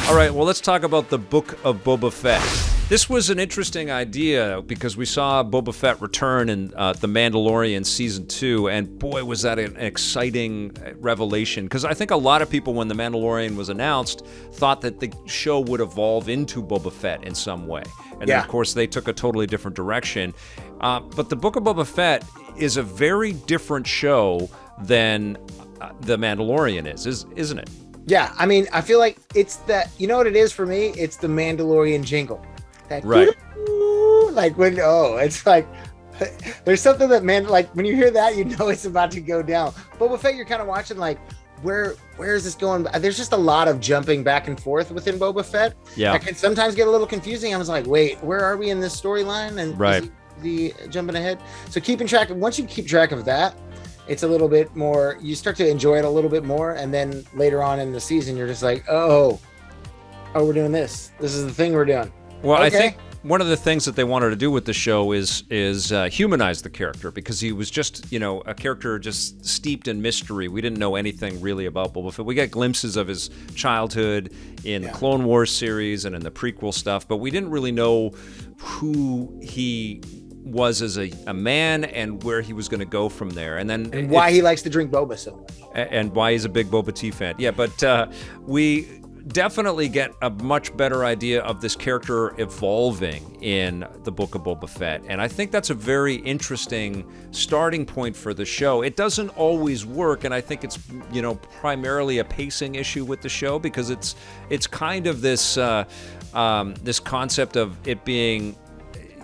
All right, well, let's talk about the Book of Boba Fett. This was an interesting idea because we saw Boba Fett return in The Mandalorian Season 2, and boy, was that an exciting revelation. Because I think a lot of people, when The Mandalorian was announced, thought that the show would evolve into Boba Fett in some way. And then, of course, they took a totally different direction. But the Book of Boba Fett is a very different show than The Mandalorian isn't it? Yeah, I mean, I feel like it's that, you know what it is for me? It's the Mandalorian jingle. That right. Like when, it's like, there's something that, man, like when you hear that, you know it's about to go down. Boba Fett, you're kind of watching like, where is this going? There's just a lot of jumping back and forth within Boba Fett. Yeah. That can sometimes get a little confusing. I was like, wait, where are we in this storyline? And right. Is he jumping ahead? So once you keep track of that, it's a little bit more, you start to enjoy it a little bit more. And then later on in the season, you're just like, oh, we're doing this. This is the thing we're doing. Well, okay. I think one of the things that they wanted to do with the show is humanize the character, because he was just, a character just steeped in mystery. We didn't know anything really about Boba Fett. We got glimpses of his childhood in the Clone Wars series and in the prequel stuff, but we didn't really know who he was as a man and where he was going to go from there. And why he likes to drink boba so much. And why he's a big Boba Tea fan. Yeah, but we definitely get a much better idea of this character evolving in the Book of Boba Fett. And I think that's a very interesting starting point for the show. It doesn't always work, and I think it's, primarily a pacing issue with the show, because it's kind of this this concept of it being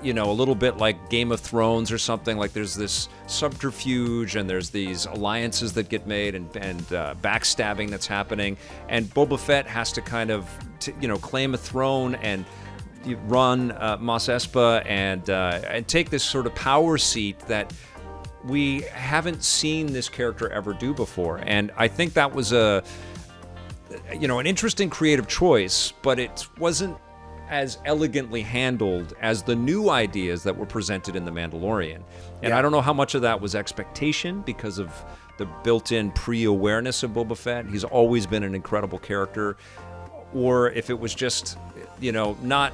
a little bit like Game of Thrones or something. Like there's this subterfuge and there's these alliances that get made and backstabbing that's happening. And Boba Fett has to kind of, claim a throne and run Mos Espa and take this sort of power seat that we haven't seen this character ever do before. And I think that was an interesting creative choice, but it wasn't as elegantly handled as the new ideas that were presented in The Mandalorian. And I don't know how much of that was expectation because of the built-in pre-awareness of Boba Fett. He's always been an incredible character. Or if it was just, not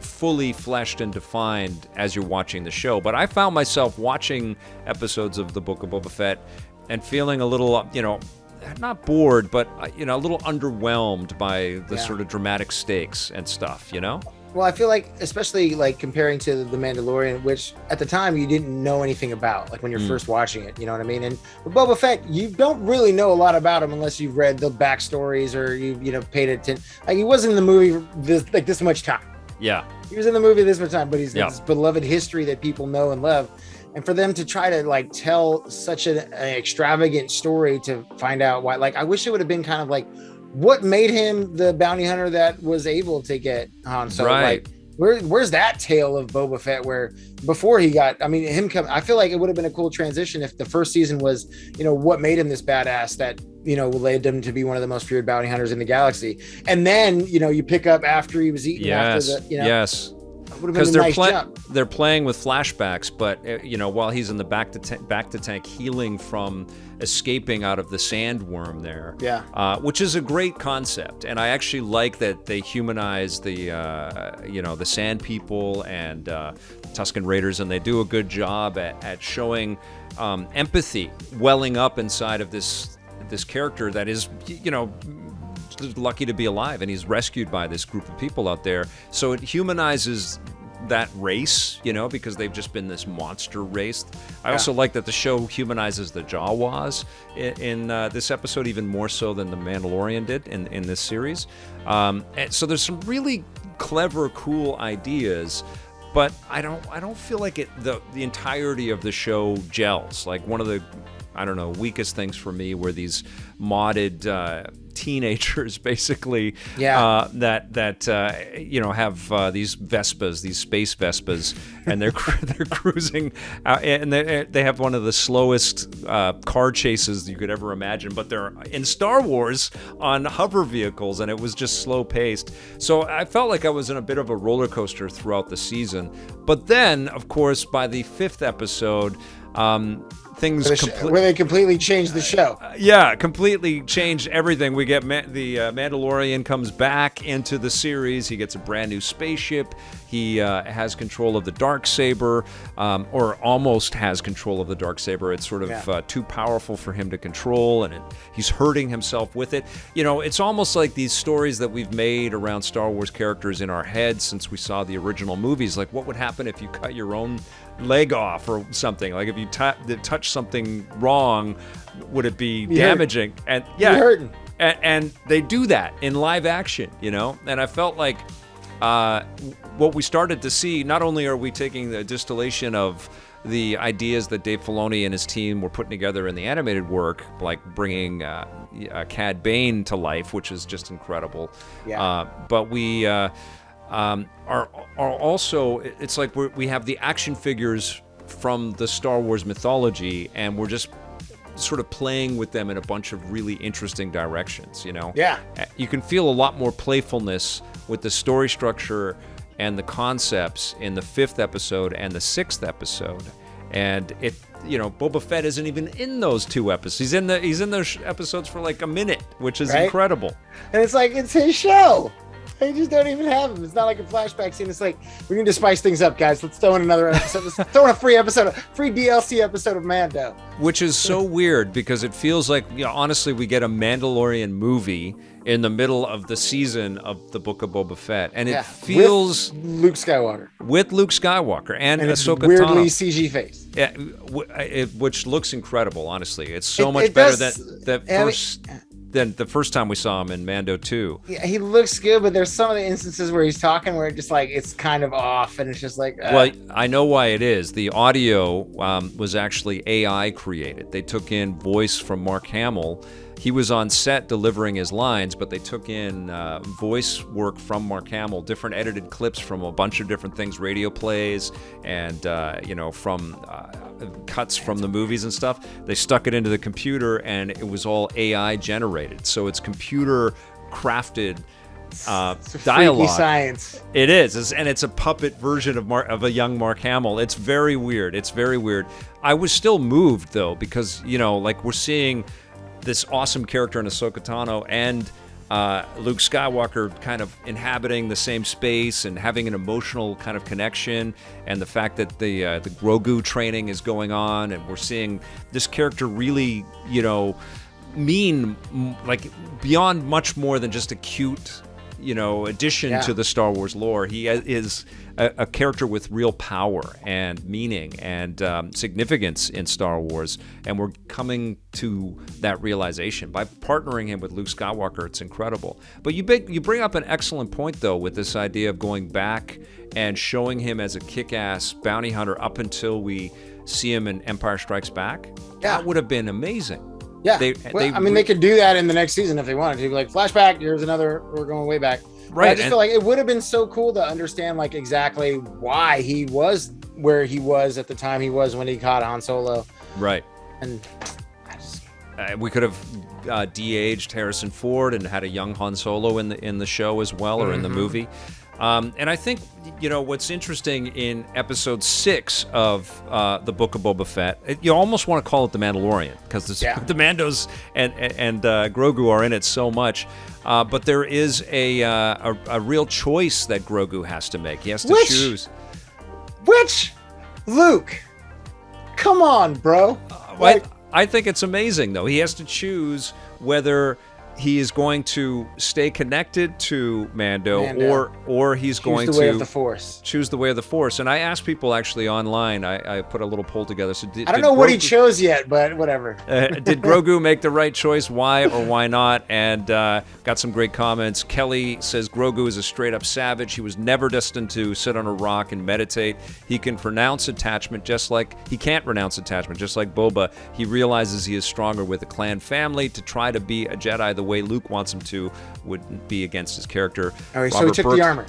fully fleshed and defined as you're watching the show. But I found myself watching episodes of the Book of Boba Fett and feeling a little, not bored, but a little underwhelmed by the sort of dramatic stakes and stuff, Well, I feel like, especially like comparing to The Mandalorian, which at the time you didn't know anything about, like when you're first watching it, you know what I mean? And with Boba Fett, you don't really know a lot about him unless you've read the backstories or you paid attention. Like he wasn't in the movie this much time. Yeah. He was in the movie this much time, but he's this beloved history that people know and love. And for them to try to like tell such an extravagant story to find out why, like, I wish it would have been kind of like what made him the bounty hunter that was able to get Han Solo. Right. Like, where's that tale of Boba Fett where before he got, I feel like it would have been a cool transition if the first season was, what made him this badass that, led him to be one of the most feared bounty hunters in the galaxy. And then, you pick up after he was eaten after the, Yes. Because they're playing with flashbacks, but while he's in the back to tank healing from escaping out of the sandworm there, which is a great concept, and I actually like that they humanize the the Sand People and Tusken Raiders, and they do a good job at showing empathy welling up inside of this character that is lucky to be alive, and he's rescued by this group of people out there. So it humanizes that race, because they've just been this monster race. I also like that the show humanizes the Jawas in this episode even more so than The Mandalorian did in this series. And so there's some really clever, cool ideas, but I don't feel like the entirety of the show gels. Like one of the weakest things for me were these modded teenagers, basically, that have these Vespas, these space Vespas, and they're cruising out, and they have one of the slowest car chases you could ever imagine, but they're in Star Wars on hover vehicles, and it was just slow paced. So I felt like I was in a bit of a roller coaster throughout the season. But then, of course, by the 5th episode, Things where they completely changed the show. Yeah, completely changed everything. We get the Mandalorian comes back into the series. He gets a brand new spaceship. He has control of the Darksaber, or almost has control of the Darksaber. It's sort of too powerful for him to control, and he's hurting himself with it. You know, it's almost like these stories that we've made around Star Wars characters in our heads since we saw the original movies. Like, what would happen if you cut your own leg off or something? Like, if you touch something wrong, would it be damaging? And yeah, hurting. And they do that in live action, you know. And I felt like what we started to see, not only are we taking the distillation of the ideas that Dave Filoni and his team were putting together in the animated work, like bringing Cad Bane to life, which is just incredible. Yeah. But we are also, it's like we have the action figures from the Star Wars mythology, and we're just sort of playing with them in a bunch of really interesting directions, you know? Yeah. You can feel a lot more playfulness with the story structure and the concepts in the 5th episode and the 6th episode. And it, you know, Boba Fett isn't even in those 2 episodes. He's in those episodes for like a minute, which is incredible. And it's like, it's his show. They just don't even have him. It's not like a flashback scene. It's like, we need to spice things up, guys. Let's throw in another episode. Let's throw in a free DLC episode of Mando. Which is so weird because it feels like, you know, honestly, we get a Mandalorian movie in the middle of the season of the Book of Boba Fett. And it feels... With Luke Skywalker. With Luke Skywalker and Ahsoka weirdly Tano. CG face. Yeah, which looks incredible, honestly. It's so much better than the first time we saw him in Mando 2. Yeah, he looks good, but there's some of the instances where he's talking where it just like it's kind of off, and it's just like. Well, I know why it is. The audio was actually AI created. They took in voice from Mark Hamill. He was on set delivering his lines, but they took in voice work from Mark Hamill, different edited clips from a bunch of different things, radio plays, and from cuts from the movies and stuff. They stuck it into the computer, and it was all AI generated. So it's computer crafted dialogue. Freaky science. It is, and it's a puppet version of a young Mark Hamill. It's very weird. I was still moved though, because like we're seeing this awesome character in Ahsoka Tano and Luke Skywalker kind of inhabiting the same space and having an emotional kind of connection, and the fact that the Grogu training is going on, and we're seeing this character really, mean, like beyond much more than just a cute, addition to the Star Wars lore. He is a character with real power and meaning and significance in Star Wars, and we're coming to that realization by partnering him with Luke Skywalker. It's incredible. But you bring up an excellent point though, with this idea of going back and showing him as a kick-ass bounty hunter up until we see him in Empire Strikes Back. Yeah. That would have been amazing. Yeah, they could do that in the next season if they wanted to. Be like, flashback, here's another, we're going way back. Right. But I just feel like it would have been so cool to understand like exactly why he was where he was at the time he was when he caught Han Solo. Right. And we could have de-aged Harrison Ford and had a young Han Solo in the show as well, or in the movie. And I think, what's interesting in episode 6 of the Book of Boba Fett, you almost want to call it The Mandalorian, because the Mandos and Grogu are in it so much. But there is a real choice that Grogu has to make. He has to choose. Which? Luke. Come on, bro. I think it's amazing, though. He has to choose whether he is going to stay connected to Mando. or he's going to choose the way of the Force. Choose the way of the Force. And I asked people actually online. I put a little poll together. So I don't know what he chose yet, but whatever. Did Grogu make the right choice? Why or why not? And got some great comments. Kelly says Grogu is a straight up savage. He was never destined to sit on a rock and meditate. He can renounce attachment just like Boba. He realizes he is stronger with a clan family. To try to be a Jedi the way Luke wants him to would be against his character. All right, so he took the armor.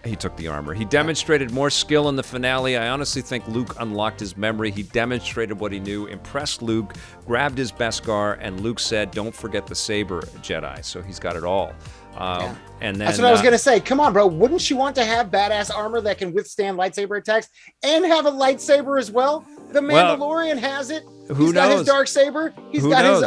He took the armor. He demonstrated more skill in the finale. I honestly think Luke unlocked his memory. He demonstrated what he knew, impressed Luke, grabbed his Beskar, and Luke said, "Don't forget the saber, Jedi." So he's got it all. And then that's what I was gonna say. Come on, bro. Wouldn't you want to have badass armor that can withstand lightsaber attacks and have a lightsaber as well? The Mandalorian has it. He's got his dark saber. He's got his.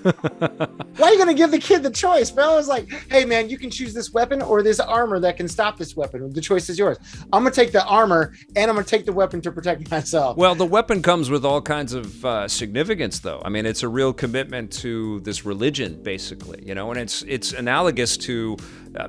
Why are you gonna give the kid the choice, bro? It's like, hey man, you can choose this weapon or this armor that can stop this weapon. The choice is yours. I'm gonna take the armor and I'm gonna take the weapon to protect myself. Well, the weapon comes with all kinds of significance, though. I mean, it's a real commitment to this religion, basically, you know, and it's analogous to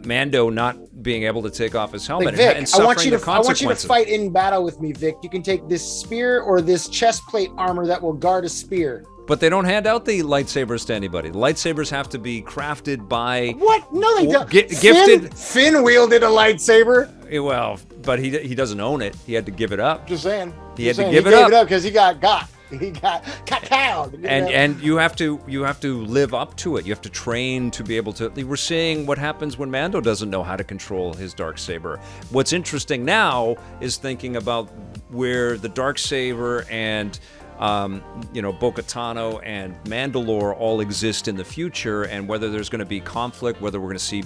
Mando not being able to take off his helmet like, Vic, and suffering the consequences. I want you to fight in battle with me, Vic. You can take this spear or this chest plate armor that will guard a spear. But they don't hand out the lightsabers to anybody. The lightsabers have to be crafted by... What? No, they don't. Gifted. Finn wielded a lightsaber. Well, but he doesn't own it. He had to give it up. Just saying. He had to give it up because he got. He got cowed. And you have to live up to it. You have to train to be able to. We're seeing what happens when Mando doesn't know how to control his darksaber. What's interesting now is thinking about where the darksaber and Bo-Katan and Mandalore all exist in the future, and whether there's going to be conflict, whether we're going to see,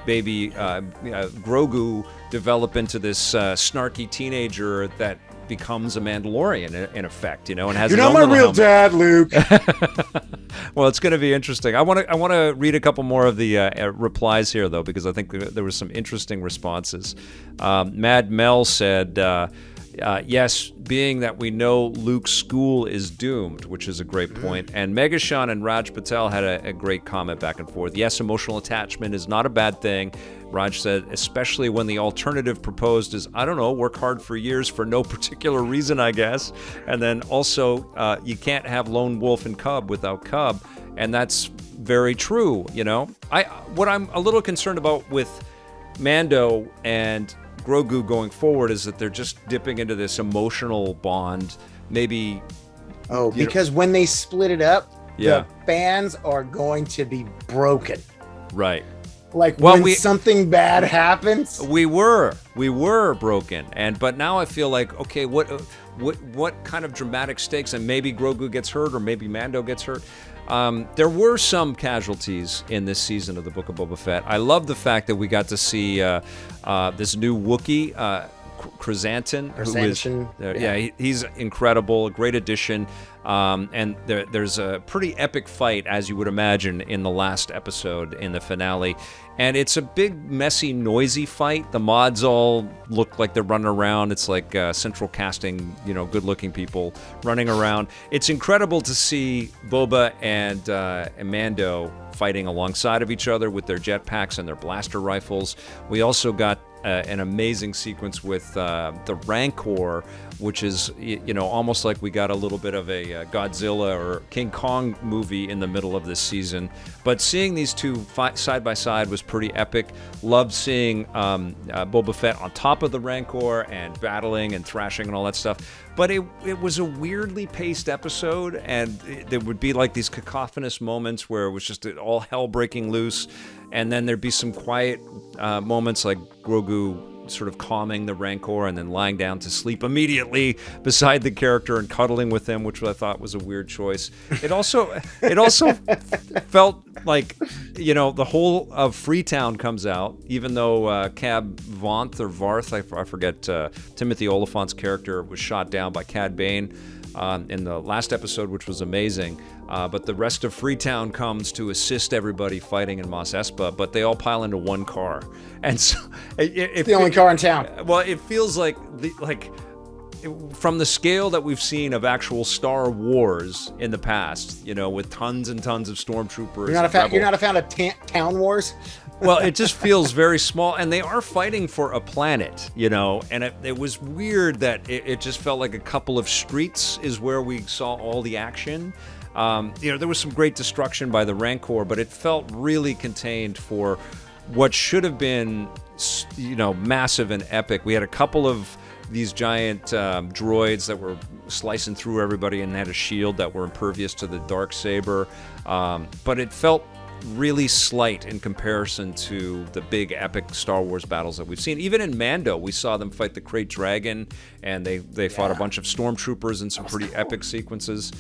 baby Grogu develop into this snarky teenager that becomes a Mandalorian in effect, and has. You're not my real dad, Luke. Well, it's going to be interesting. I want to read a couple more of the replies here, though, because I think there were some interesting responses. Mad Mel said. Yes, being that we know Luke's school is doomed, which is a great point. And Megashawn and Raj Patel had a great comment back and forth. Yes, emotional attachment is not a bad thing. Raj said, especially when the alternative proposed is, I don't know, work hard for years for no particular reason, I guess. And then also, you can't have lone wolf and cub without cub. And that's very true, What I'm a little concerned about with Mando and Grogu going forward is that they're just dipping into this emotional bond. Maybe. Oh, because when they split it up, the fans are going to be broken. Right. Like when something bad happens. We were broken, but now I feel like, okay, what kind of dramatic stakes? And maybe Grogu gets hurt, or maybe Mando gets hurt. There were some casualties in this season of the Book of Boba Fett. I love the fact that we got to see this new Wookiee, Chrysanthemum. He's incredible, a great addition. And there's a pretty epic fight, as you would imagine, in the last episode, in the finale. And it's a big, messy, noisy fight. The mods all look like they're running around. It's like central casting, good-looking people running around. It's incredible to see Boba and Mando fighting alongside of each other with their jetpacks and their blaster rifles. We also got an amazing sequence with the Rancor, which is, almost like we got a little bit of a Godzilla or King Kong movie in the middle of this season. But seeing these two fight side by side was pretty epic. Loved seeing Boba Fett on top of the Rancor and battling and thrashing and all that stuff. But it was a weirdly paced episode, and there would be like these cacophonous moments where it was just all hell breaking loose. And then there'd be some quiet moments like Grogu sort of calming the Rancor and then lying down to sleep immediately beside the character and cuddling with him, which I thought was a weird choice. It also felt like, the whole of Freetown comes out, even though Cab Vanth or Varth, I forget, Timothy Oliphant's character was shot down by Cad Bane in the last episode, which was amazing. But the rest of Freetown comes to assist everybody fighting in Mos Espa, but they all pile into one car. And so it's the only car in town. Well, it feels like from the scale that we've seen of actual Star Wars in the past, with tons and tons of stormtroopers. You're not a fan of Town Wars? Well, it just feels very small, and they are fighting for a planet, and it was weird that it just felt like a couple of streets is where we saw all the action. There was some great destruction by the Rancor, but it felt really contained for what should have been, massive and epic. We had a couple of these giant droids that were slicing through everybody and had a shield that were impervious to the darksaber, but it felt really slight in comparison to the big epic Star Wars battles that we've seen. Even in Mando, we saw them fight the Krayt Dragon, and they fought a bunch of stormtroopers in some pretty epic sequences.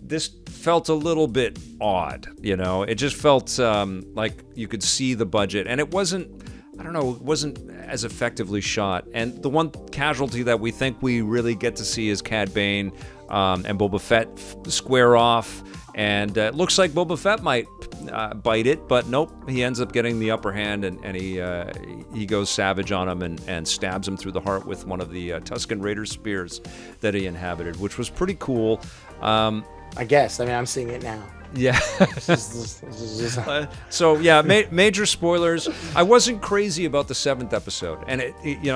this felt a little bit odd, you know? It just felt like you could see the budget, and it wasn't as effectively shot. And the one casualty that we think we really get to see is Cad Bane and Boba Fett square off, and it looks like Boba Fett might bite it, but nope, he ends up getting the upper hand, and he goes savage on him and stabs him through the heart with one of the Tusken Raider spears that he inhabited, which was pretty cool. I guess. I mean, I'm seeing it now. Yeah. So yeah, major spoilers. I wasn't crazy about the 7th episode, and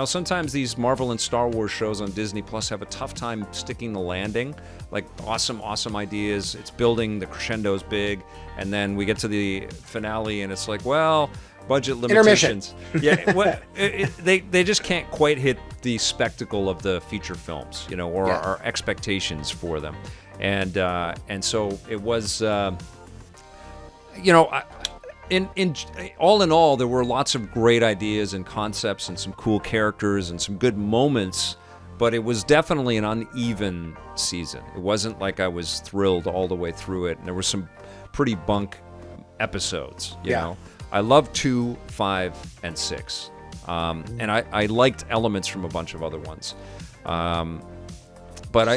sometimes these Marvel and Star Wars shows on Disney Plus have a tough time sticking the landing. Like awesome ideas. It's building, the crescendo's big, and then we get to the finale, and it's like, well, budget limitations. Yeah, they just can't quite hit the spectacle of the feature films, or our expectations for them. And so it was, in all, there were lots of great ideas and concepts and some cool characters and some good moments, but it was definitely an uneven season. It wasn't like I was thrilled all the way through it, and there were some pretty bunk episodes, you know. I loved 2, 5, and 6, and I liked elements from a bunch of other ones, but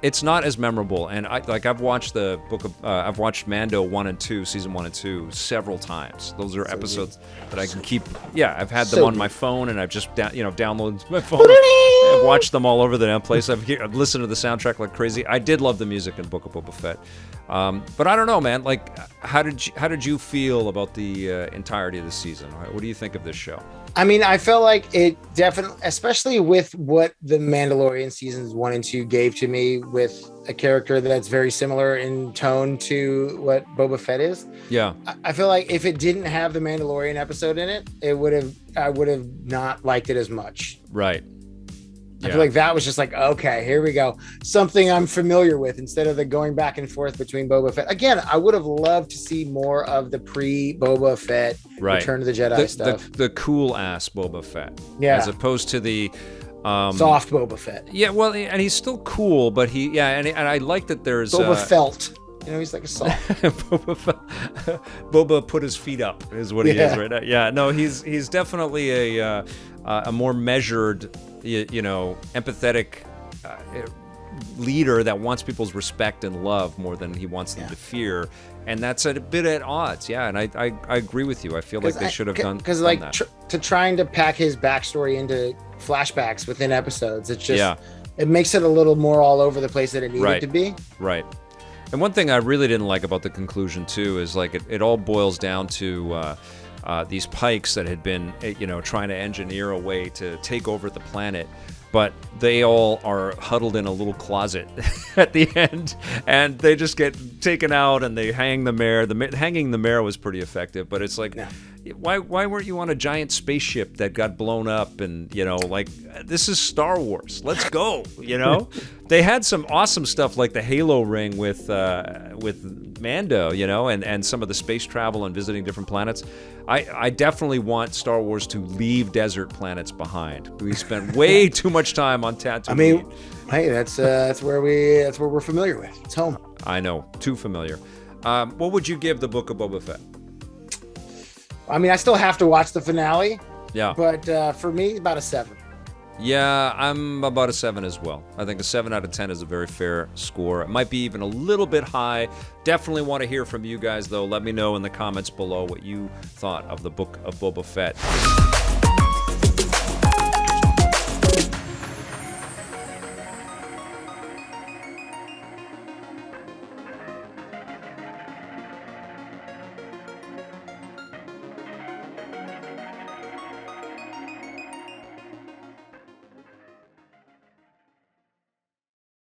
it's not as memorable. And I've watched I've watched Mando 1 and 2, season 1 and 2 several times. Those are episodes that I can keep. Yeah, I've had them on my phone, and I've just downloaded my phone. I've watched them all over the damn place. I've listened to the soundtrack like crazy. I did love the music in Book of Boba Fett, but I don't know, man. Like, how did you feel about the entirety of the season? What do you think of this show? I mean, I felt like it definitely, especially with what the Mandalorian seasons 1 and 2 gave to me, with a character that's very similar in tone to what Boba Fett is. Yeah. I feel like if it didn't have the Mandalorian episode in it, I would have not liked it as much. Right. I feel like that was just like, okay, here we go. Something I'm familiar with, instead of the going back and forth between Boba Fett. Again, I would have loved to see more of the pre-Boba Fett Return of the Jedi stuff. The cool-ass Boba Fett. Yeah. As opposed to the... soft Boba Fett. Yeah, well, and he's still cool, but and I like that there's... Boba Felt. He's like a soft. Boba put his feet up, is what he is right now. Yeah, no, he's definitely a more measured... empathetic leader that wants people's respect and love more than he wants them to fear, and that's a bit at odds. Yeah, and I agree with you. I feel like they should have done that. To trying to pack his backstory into flashbacks within episodes, it's just it makes it a little more all over the place than it needed to be. Right. And one thing I really didn't like about the conclusion too is like it all boils down to. These Pikes that had been, trying to engineer a way to take over the planet, but they all are huddled in a little closet at the end, and they just get taken out and they hang the mayor. Hanging the mayor was pretty effective, but it's like, why weren't you on a giant spaceship that got blown up? And this is Star Wars. Let's go. They had some awesome stuff like the Halo ring with Mando, and some of the space travel and visiting different planets. I definitely want Star Wars to leave desert planets behind. We spent way too much time on Tatooine. I mean, hey, that's where we're familiar with. It's home. I know, too familiar. What would you give the Book of Boba Fett? I mean, I still have to watch the finale. Yeah. But for me, about a 7. Yeah, I'm about a 7 as well. I think a 7 out of 10 is a very fair score. It might be even a little bit high. Definitely want to hear from you guys, though. Let me know in the comments below what you thought of the Book of Boba Fett.